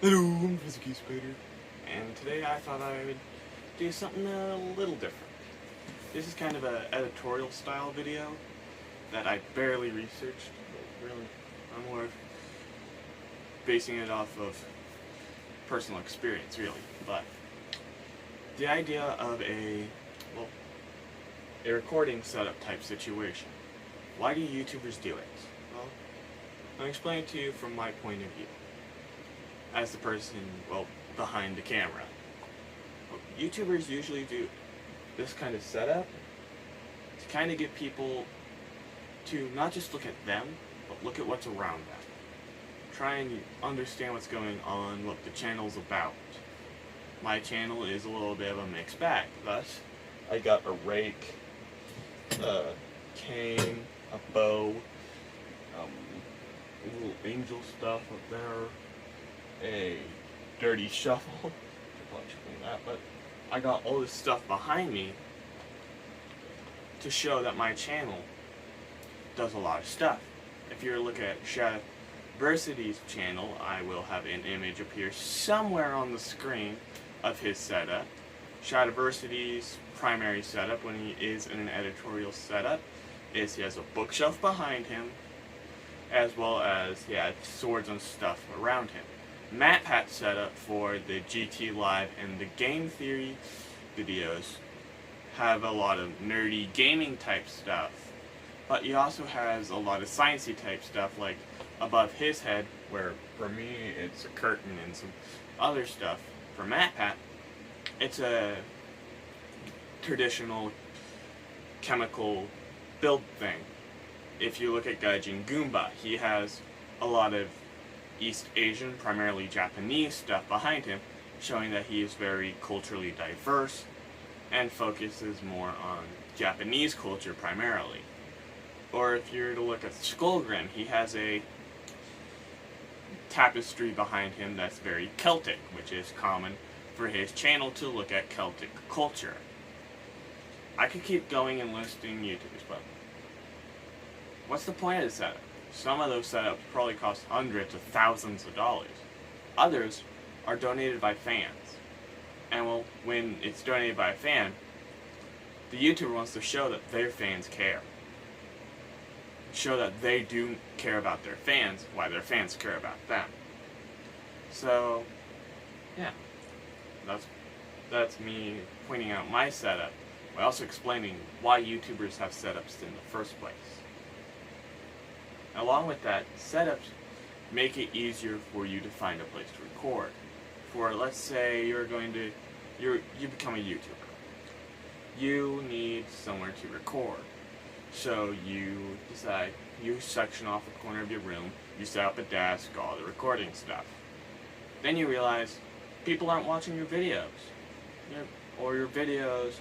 Hello, I'm Physical Spider, and today I thought I would do something a little different. This is kind of an editorial style video that I barely researched, but really, I'm more basing it off of personal experience, really. But the idea of a recording setup type situation. Why do YouTubers do it? Well, I'll explain it to you from my point of view as the person, behind the camera. YouTubers usually do this kind of setup to kind of get people to not just look at them, but look at what's around them. Try and understand what's going on, what the channel's about. My channel is a little bit of a mixed bag, thus I got a rake, a cane, a bow, little angel stuff up there, a dirty shuffle. I'll probably should clean that, but I got all this stuff behind me to show that my channel does a lot of stuff. If you're looking at Shadiversity's channel, I will have an image appear somewhere on the screen of his setup. Shadiversity's primary setup when he is in an editorial setup is he has a bookshelf behind him, as well as he has swords and stuff around him. MatPat's setup for the GT Live and the Game Theory videos have a lot of nerdy gaming type stuff, but he also has a lot of sciencey type stuff, like above his head, where for me it's a curtain and some other stuff. For MatPat, it's a traditional chemical build thing. If you look at Gaijin Goomba, he has a lot of East Asian, primarily Japanese stuff behind him, showing that he is very culturally diverse and focuses more on Japanese culture primarily. Or if you're to look at Skullgrim, he has a tapestry behind him that's very Celtic, which is common for his channel to look at Celtic culture. I could keep going and listing YouTubers, but what's the point of the setup? Some of those setups probably cost hundreds of thousands of dollars. Others are donated by fans. And well, when it's donated by a fan, the YouTuber wants to show that their fans care. Show that they do care about their fans, why their fans care about them. So, yeah. That's me pointing out my setup, while also explaining why YouTubers have setups in the first place. Along with that, setups make it easier for you to find a place to record. For, let's say you become a YouTuber. You need somewhere to record. So you decide, you section off a corner of your room, you set up a desk, all the recording stuff. Then you realize people aren't watching your videos. Or your videos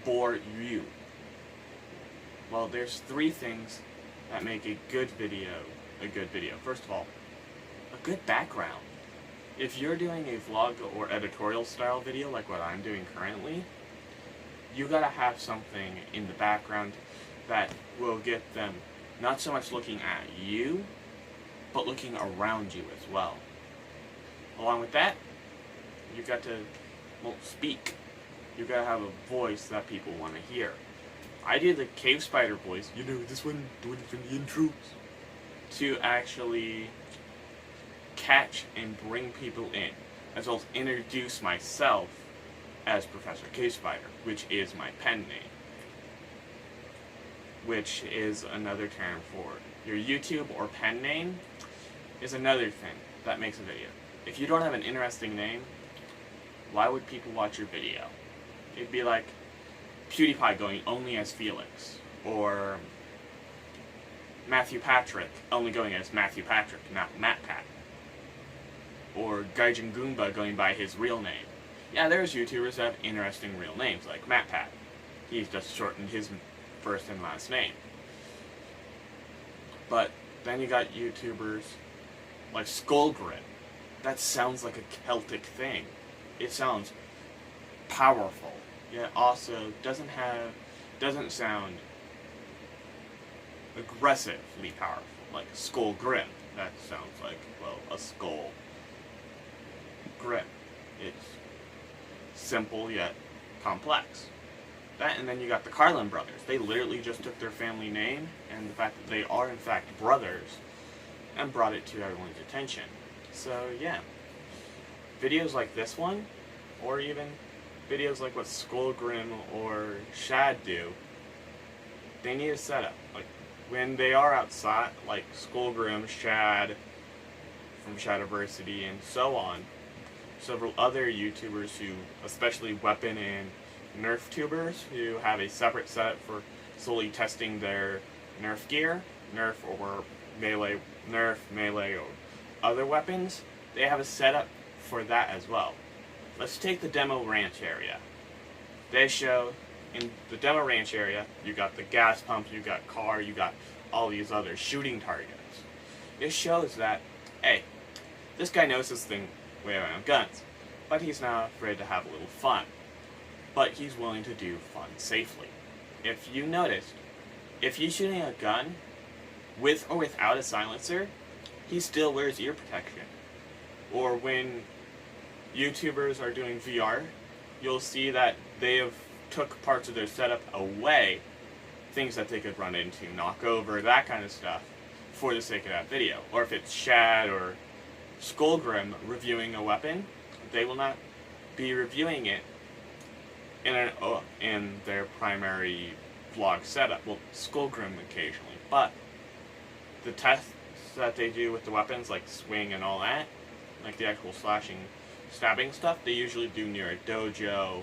bore you. Well, there's three things that make a good video a good video. First of all, a good background. If you're doing a vlog or editorial style video like what I'm doing currently, you gotta have something in the background that will get them not so much looking at you, but looking around you as well. Along with that, you got to, speak. You gotta have a voice that people want to hear. I do the cave spider voice, this one, doing it from the intros, to actually catch and bring people in, as well as introduce myself as Professor Cave Spider, which is my pen name, which is another term for your YouTube or pen name is another thing that makes a video. If you don't have an interesting name, why would people watch your video? It'd be like PewDiePie going only as Felix, or Matthew Patrick only going as Matthew Patrick, not MatPat, or Gaijin Goomba going by his real name. Yeah, there's YouTubers that have interesting real names, like MatPat. He's just shortened his first and last name. But then you got YouTubers like Skullgrim. That sounds like a Celtic thing. It sounds powerful, yet also doesn't sound aggressively powerful, like Skullgrim. That sounds like, a skull. grip. It's simple yet complex. That, and then you got the Carlin brothers. They literally just took their family name and the fact that they are in fact brothers and brought it to everyone's attention. So yeah, videos like this one, or even videos like what Skullgrim or Shad do, they need a setup. Like when they are outside, like Skullgrim, Shad from Shadiversity, and so on, several other YouTubers who, especially weapon and Nerf tubers, who have a separate setup for solely testing their Nerf gear, Nerf or melee, Nerf, melee, or other weapons. They have a setup for that as well. Let's take the demo ranch area. They show in the demo ranch area, you got the gas pump, you got car, you got all these other shooting targets. It shows that, hey, this guy knows his thing way around guns, but he's not afraid to have a little fun. But he's willing to do fun safely. If you noticed, if he's shooting a gun, with or without a silencer, he still wears ear protection. Or when YouTubers are doing VR, you'll see that they have took parts of their setup away, things that they could run into, knock over, that kind of stuff, for the sake of that video. Or if it's Shad or Skullgrim reviewing a weapon, they will not be reviewing it in their primary vlog setup. Well, Skullgrim occasionally, but the tests that they do with the weapons, like swing and all that, like the actual slashing, stabbing stuff, they usually do near a dojo,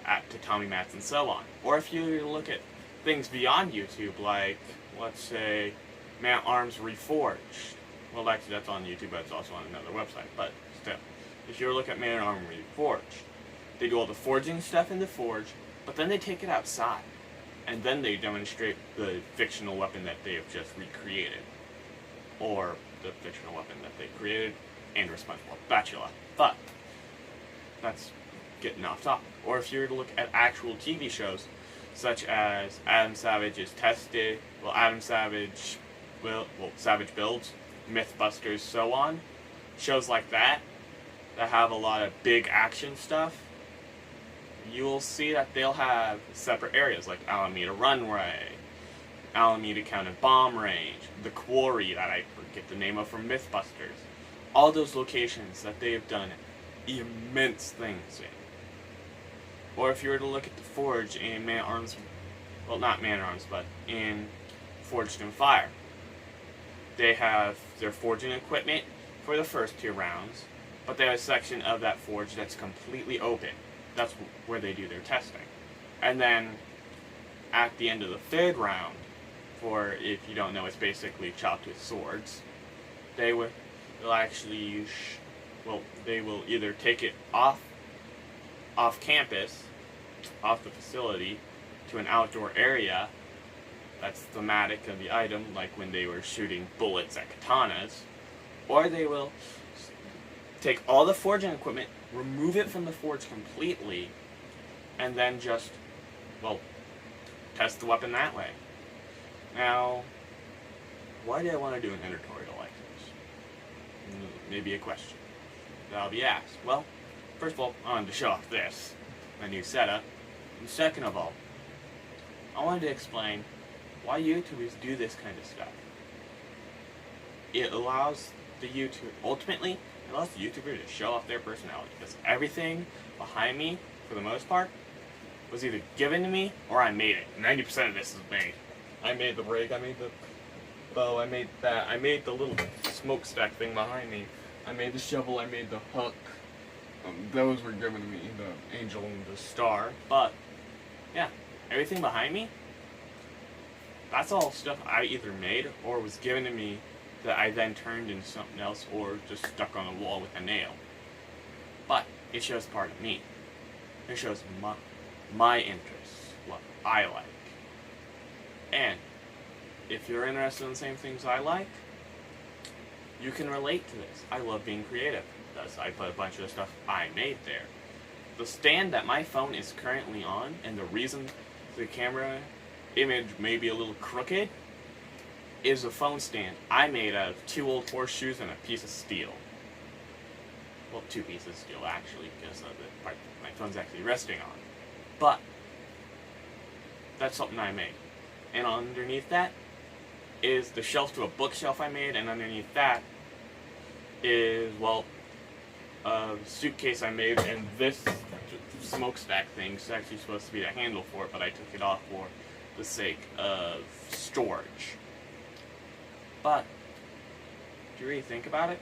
at tatami mats, and so on. Or if you look at things beyond YouTube, like, let's say, Man-at-Arms Reforged. Well, actually, that's on YouTube, but it's also on another website. But still, if you look at Man-at-Arms Reforged, they do all the forging stuff in the forge, but then they take it outside, and then they demonstrate the fictional weapon that they have just recreated, or the fictional weapon that they created and responsible spatula. But that's getting off topic. Or if you were to look at actual TV shows, such as Adam Savage's Tested, Savage Builds, Mythbusters, so on, shows like that have a lot of big action stuff, you'll see that they'll have separate areas like Alameda Runway, Alameda County Bomb Range, the Quarry that I forget the name of from Mythbusters. All those locations that they have done immense things in. Or if you were to look at the Forge in Man-at-Arms, well, not Man-at-Arms, but in Forged in Fire, they have their forging equipment for the first 2 rounds, but they have a section of that forge that's completely open. That's where they do their testing. And then at the end of the 3rd round, for, if you don't know, it's basically chopped with swords, they'll actually they will either take it off campus, off the facility, to an outdoor area that's thematic of the item, like when they were shooting bullets at katanas, or they will take all the forging equipment, remove it from the forge completely, and then just, test the weapon that way. Now, why do I want to do an editorial like this? Maybe a question that'll be asked. Well, first of all, I wanted to show off this, my new setup. And second of all, I wanted to explain why YouTubers do this kind of stuff. It allows the YouTuber to show off their personality, because everything behind me, for the most part, was either given to me or I made it. 90% of this is made. I made the rig, I made the bow, I made that, I made the little smokestack thing behind me, I made the shovel, I made the hook. Those were given to me, the angel and the star. But, yeah, everything behind me, that's all stuff I either made or was given to me that I then turned into something else or just stuck on the wall with a nail. But it shows part of me. It shows my interests, what I like. And if you're interested in the same things I like, you can relate to this. I love being creative. Thus, I put a bunch of the stuff I made there. The stand that my phone is currently on, and the reason the camera image may be a little crooked, is a phone stand I made out of 2 old horseshoes and a piece of steel. Well, 2 pieces of steel actually, because of the part that my phone's actually resting on. But that's something I made. And underneath that is the shelf to a bookshelf I made, and underneath that is, well, a suitcase I made, and this smokestack thing is actually supposed to be the handle for it, but I took it off for the sake of storage. But if you really think about it,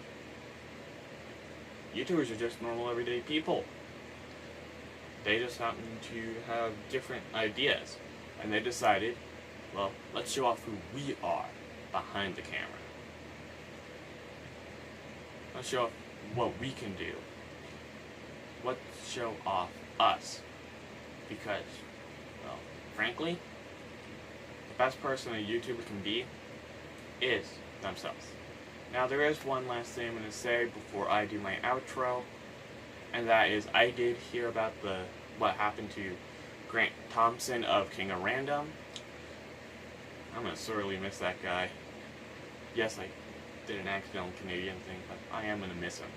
YouTubers are just normal everyday people. They just happen to have different ideas, and they decided, well, let's show off who we are behind the camera. Let's show off what we can do. Let's show off us. Because, well, frankly, the best person a YouTuber can be is themselves. Now, there is one last thing I'm going to say before I do my outro, and that is I did hear about what happened to Grant Tompson of King of Random. I'm going to sorely miss that guy. Yes, I did an accidental Canadian thing, but I am going to miss him.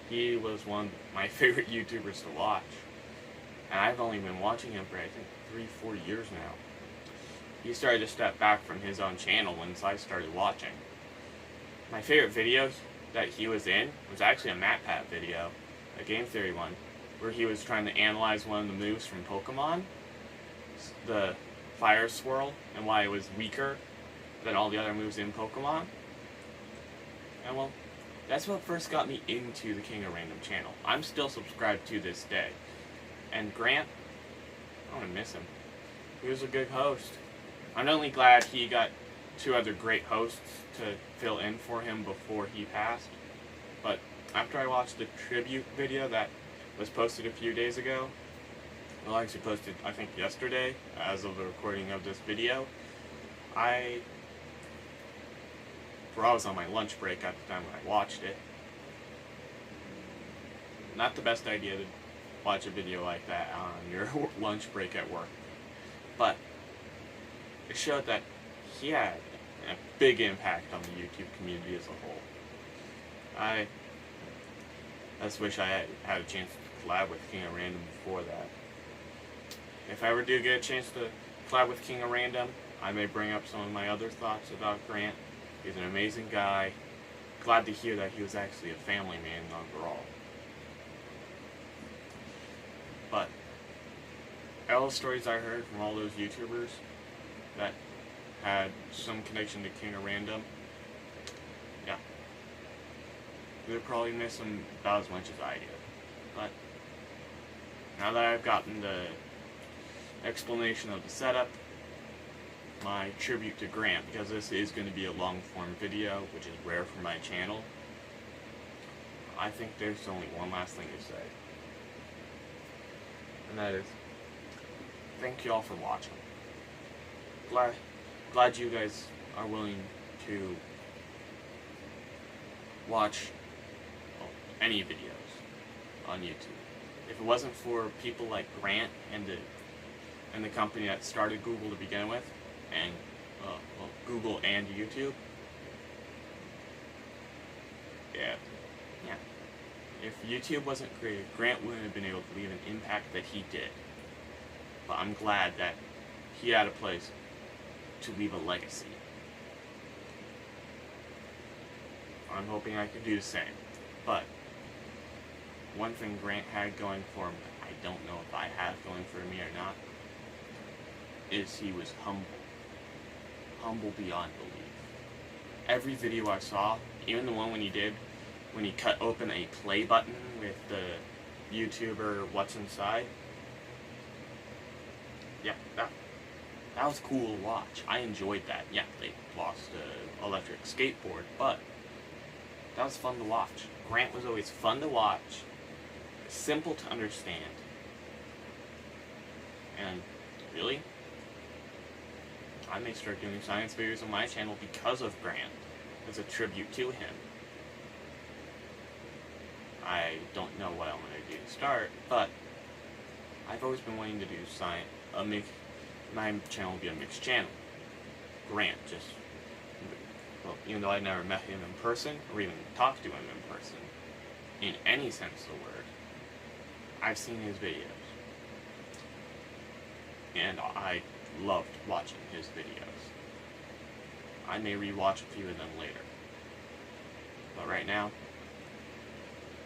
He was one of my favorite YouTubers to watch, and I've only been watching him for, I think, 3-4 years now. He started to step back from his own channel once I started watching. My favorite video that he was in was actually a MatPat video, a game theory one, where he was trying to analyze one of the moves from Pokemon, the Fire Swirl, and why it was weaker than all the other moves in Pokemon. And well, that's what first got me into the King of Random channel. I'm still subscribed to this day. And Grant, I'm gonna miss him. He was a good host. I'm not only glad he got 2 other great hosts to fill in for him before he passed, but after I watched the tribute video that was posted a few days ago, well, actually posted, I think, yesterday, as of the recording of this video, I was on my lunch break at the time when I watched it. Not the best idea to watch a video like that on your lunch break at work, but it showed that he had a big impact on the YouTube community as a whole. I just wish I had a chance to collab with King of Random before that. If I ever do get a chance to collab with King of Random, I may bring up some of my other thoughts about Grant. He's an amazing guy. Glad to hear that he was actually a family man overall. But all the stories I heard from all those YouTubers that had some connection to King of Random, yeah, they'll probably miss him about as much as I did. But now that I've gotten the explanation of the setup, my tribute to Grant, because this is going to be a long-form video, which is rare for my channel, I think there's only one last thing to say. And that is, thank you all for watching. Glad you guys are willing to watch any videos on YouTube. If it wasn't for people like Grant and the company that started Google to begin with, and Google and YouTube, yeah. If YouTube wasn't created, Grant wouldn't have been able to leave an impact that he did. But I'm glad that he had a place to leave a legacy. I'm hoping I could do the same. But one thing Grant had going for him that I don't know if I have going for me or not, is he was humble. Humble beyond belief. Every video I saw, even the one when he cut open a play button with the YouTuber What's Inside, yeah, that was cool to watch. I enjoyed that. Yeah, they lost an electric skateboard, but that was fun to watch. Grant was always fun to watch, simple to understand, and really, I may start doing science videos on my channel because of Grant, as a tribute to him. I don't know what I'm going to do to start, but I've always been wanting to do science, my channel will be a mixed channel. Grant, well, even though I never met him in person, or even talked to him in person, in any sense of the word. I've seen his videos. And I loved watching his videos. I may rewatch a few of them later. But right now,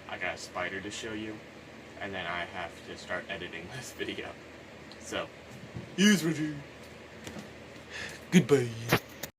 I got a spider to show you, and then I have to start editing this video. So, here's what you. Goodbye.